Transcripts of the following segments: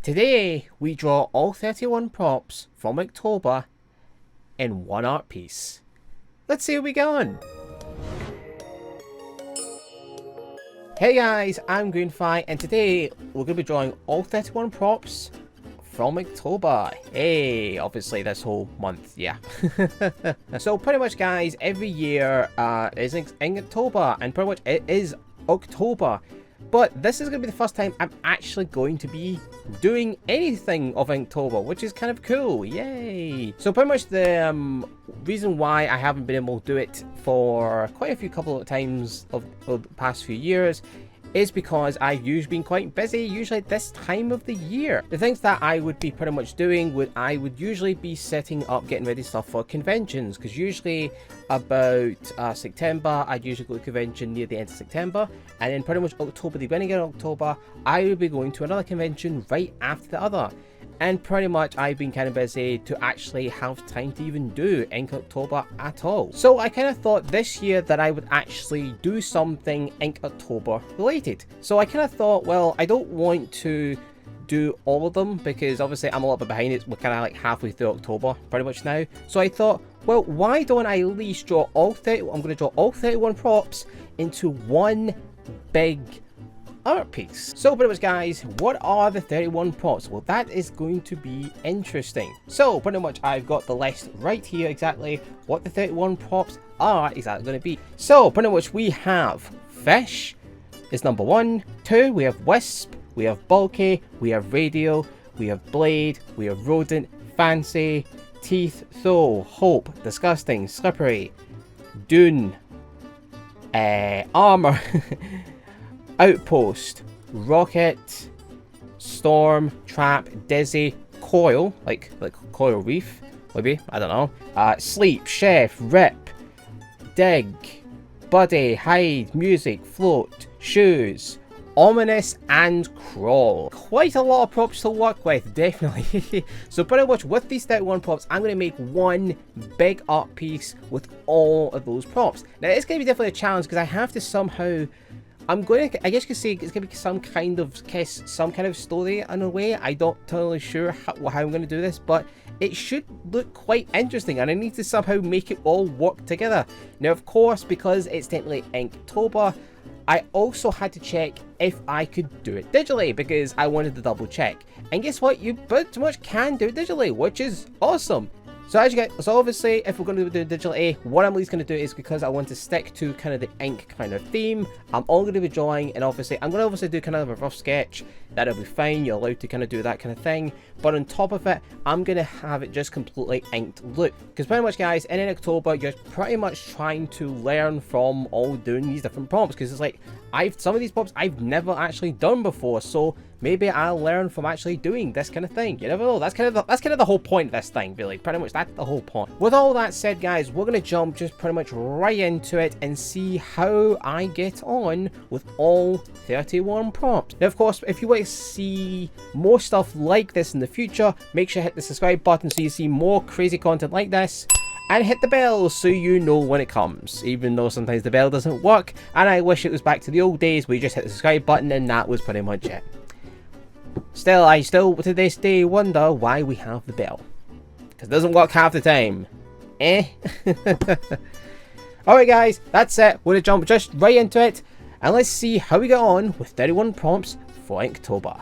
Today, we draw all 31 props from Inktober in one art piece. Let's see how we get on. Hey guys, I'm GreenFly, and today we're going to be drawing all 31 props from Inktober. Hey, obviously this whole month, yeah. So pretty much guys, every year is Inktober, and pretty much it is October. But this is going to be the first time I'm actually going to be doing anything of Inktober, which is kind of cool. Yay! So pretty much the reason why I haven't been able to do it for quite a few couple of times of the past few years is because I've usually been quite busy, usually at this time of the year. The things that I would be pretty much doing I would usually be setting up, getting ready stuff for conventions, because usually about September, I'd usually go to a convention near the end of September, and then pretty much October, the beginning of October, I would be going to another convention right after the other. And pretty much I've been kind of busy to actually have time to even do Inktober at all. So I kind of thought this year that I would actually do something Inktober related. So I kind of thought, well, I don't want to do all of them because obviously I'm a little bit behind it. We're kind of like halfway through October pretty much now. So I thought, well, why don't I at least draw all 30, I'm going to draw all 31 props into one big art piece. So pretty much guys, what are the 31 props? Well, that is going to be interesting. So pretty much I've got the list right here, exactly what the 31 props are exactly going to be. So pretty much we have fish is number 1, 2 we have wisp, we have bulky, we have radio, we have blade, we have rodent, fancy, teeth, throw, hope, disgusting, slippery, dune, armor, outpost, rocket, storm, trap, dizzy, coil, like coil reef, maybe, I don't know, sleep, chef, rip, dig, buddy, hide, music, float, shoes, ominous, and crawl. Quite a lot of props to work with, definitely. So pretty much with these 31 props, I'm going to make one big art piece with all of those props. Now it's going to be definitely a challenge because I have to somehow, I'm going to, I guess you could say it's going to be some kind of story in a way. I'm not totally sure how I'm going to do this, but it should look quite interesting and I need to somehow make it all work together. Now, of course, because it's technically Inktober, I also had to check if I could do it digitally because I wanted to double check. And guess what? You pretty much can do it digitally, which is awesome. So as you get, so obviously if we're going to do digital A, what I'm at least going to do is because I want to stick to kind of the ink kind of theme, I'm all going to be drawing, and obviously I'm going to obviously do kind of a rough sketch. That'll be fine, you're allowed to kind of do that kind of thing, but on top of it, I'm going to have it just completely inked look. Because pretty much guys, in Inktober, you're pretty much trying to learn from all doing these different prompts, because it's like, some of these prompts I've never actually done before, so maybe I'll learn from actually doing this kind of thing. You never know. That's kind of the whole point of this thing, really. Pretty much that's the whole point. With all that said, guys, we're gonna jump just pretty much right into it and see how I get on with all 31 prompts. Now, of course, if you want to see more stuff like this in the future, make sure to hit the subscribe button so you see more crazy content like this. And hit the bell so you know when it comes, even though sometimes the bell doesn't work, and I wish it was back to the old days where you just hit the subscribe button and that was pretty much it. Still, I still to this day wonder why we have the bell, because it doesn't work half the time. Alright guys, that's it. We're gonna jump just right into it, and let's see how we get on with 31 prompts for Inktober.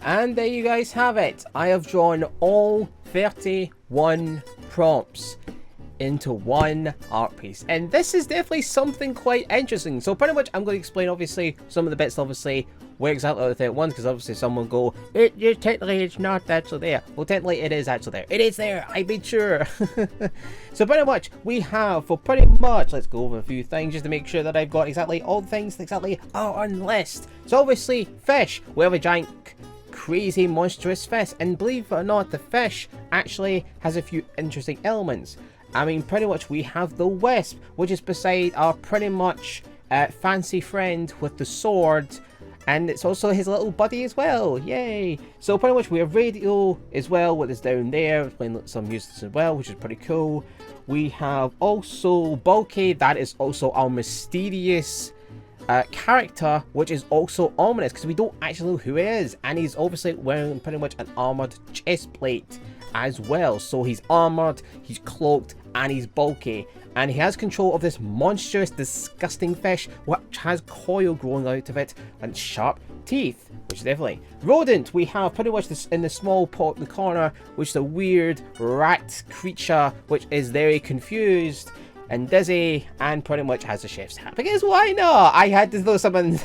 And there you guys have it. I have drawn all 31 prompts into one art piece, and this is definitely something quite interesting. So pretty much I'm going to explain obviously some of the bits, obviously where exactly the 31, because obviously someone go, technically it's not actually there. Well, technically it is actually there. It is there, I made sure. So pretty much we have, for pretty much, let's go over a few things just to make sure that I've got exactly all the things that exactly are on the list. So obviously fish, we have a giant crazy monstrous fish, and believe it or not, the fish actually has a few interesting elements. I mean, pretty much we have the wisp, which is beside our pretty much fancy friend with the sword, and it's also his little buddy as well. Yay! So pretty much we have radio as well, what is down there, playing some music as well, which is pretty cool. We have also Bulky, that is also our mysterious character, which is also ominous because we don't actually know who he is, and he's obviously wearing pretty much an armored chest plate as well. So he's armored, he's cloaked, and he's bulky, and he has control of this monstrous, disgusting fish which has coil growing out of it and sharp teeth, which is definitely rodent. We have pretty much this in the small pot in the corner, which is a weird rat creature which is very confused and dizzy, and pretty much has a chef's hat, because why not? I had to throw something.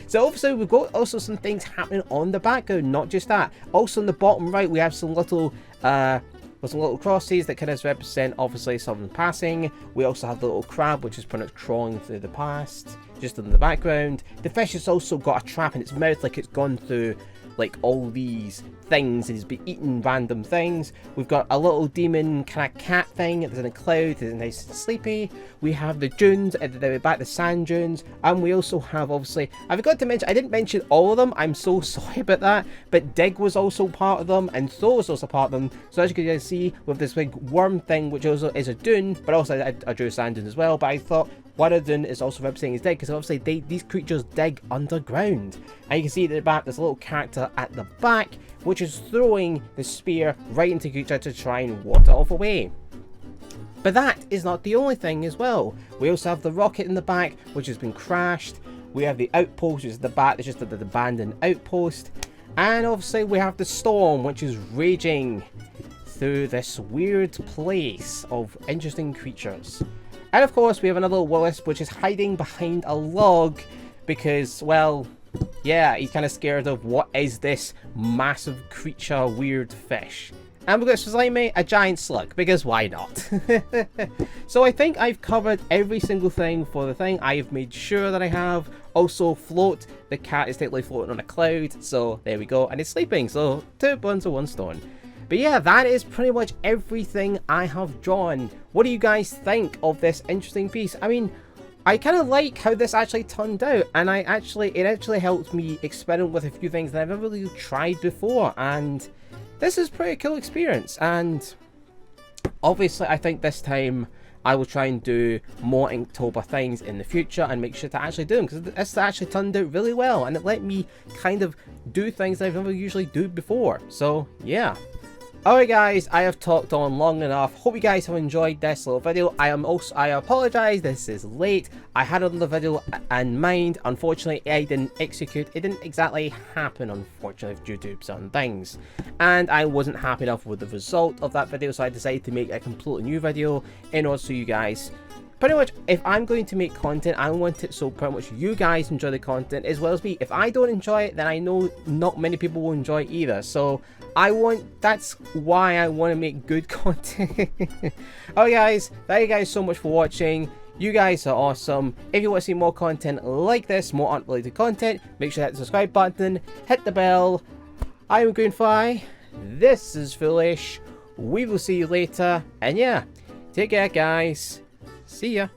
So obviously we've got also some things happening on the background, not just that. Also in the bottom right we have some little crosses that kind of represent obviously something passing. We also have the little crab which is pretty much crawling through the past, just in the background. The fish has also got a trap in its mouth, like it's gone through like all these things and he's been eating random things. We've got a little demon kind of cat thing that's in a cloud, it's nice and sleepy. We have the dunes at the back, the sand dunes, and we also have obviously, I forgot to mention, I didn't mention all of them, I'm so sorry about that, but Dig was also part of them, and Thor was also part of them. So as you can see with this big worm thing, which also is a dune, but also I drew a sand dune as well, but I thought what a dune is also representing his dig, because obviously these creatures dig underground. And you can see at the back there's a little character at the back which is throwing the spear right into the creature to try and ward it off away. But that is not the only thing as well. We also have the rocket in the back which has been crashed. We have the outpost which is the back, it's just the abandoned outpost. And obviously we have the storm which is raging through this weird place of interesting creatures. And of course we have another wisp which is hiding behind a log because, well, yeah, he's kind of scared of what is this massive creature, weird fish. And we've got Slimy, a giant slug, because why not? So I think I've covered every single thing for the thing. I've made sure that I have. Also, Float, the cat is technically floating on a cloud, so there we go. And it's sleeping, so 2 birds with 1 stone. But yeah, that is pretty much everything I have drawn. What do you guys think of this interesting piece? I mean, I kind of like how this actually turned out, and it actually helped me experiment with a few things that I've never really tried before, and this is a pretty cool experience. And obviously I think this time I will try and do more Inktober things in the future and make sure to actually do them, because this actually turned out really well and it let me kind of do things that I've never usually do before. So yeah. Alright guys, I have talked on long enough. Hope you guys have enjoyed this little video. I apologise, this is late. I had another video in mind. Unfortunately, I didn't execute. It didn't exactly happen, unfortunately, due to some things. And I wasn't happy enough with the result of that video, so I decided to make a completely new video in order so you guys... Pretty much, if I'm going to make content, I want it so pretty much you guys enjoy the content as well as me. If I don't enjoy it, then I know not many people will enjoy it either. So that's why I want to make good content. Alright guys, thank you guys so much for watching. You guys are awesome. If you want to see more content like this, more art related content, make sure to hit the subscribe button, hit the bell. I'm GreenFly. This is Foolish. We will see you later. And yeah, take care guys. See ya.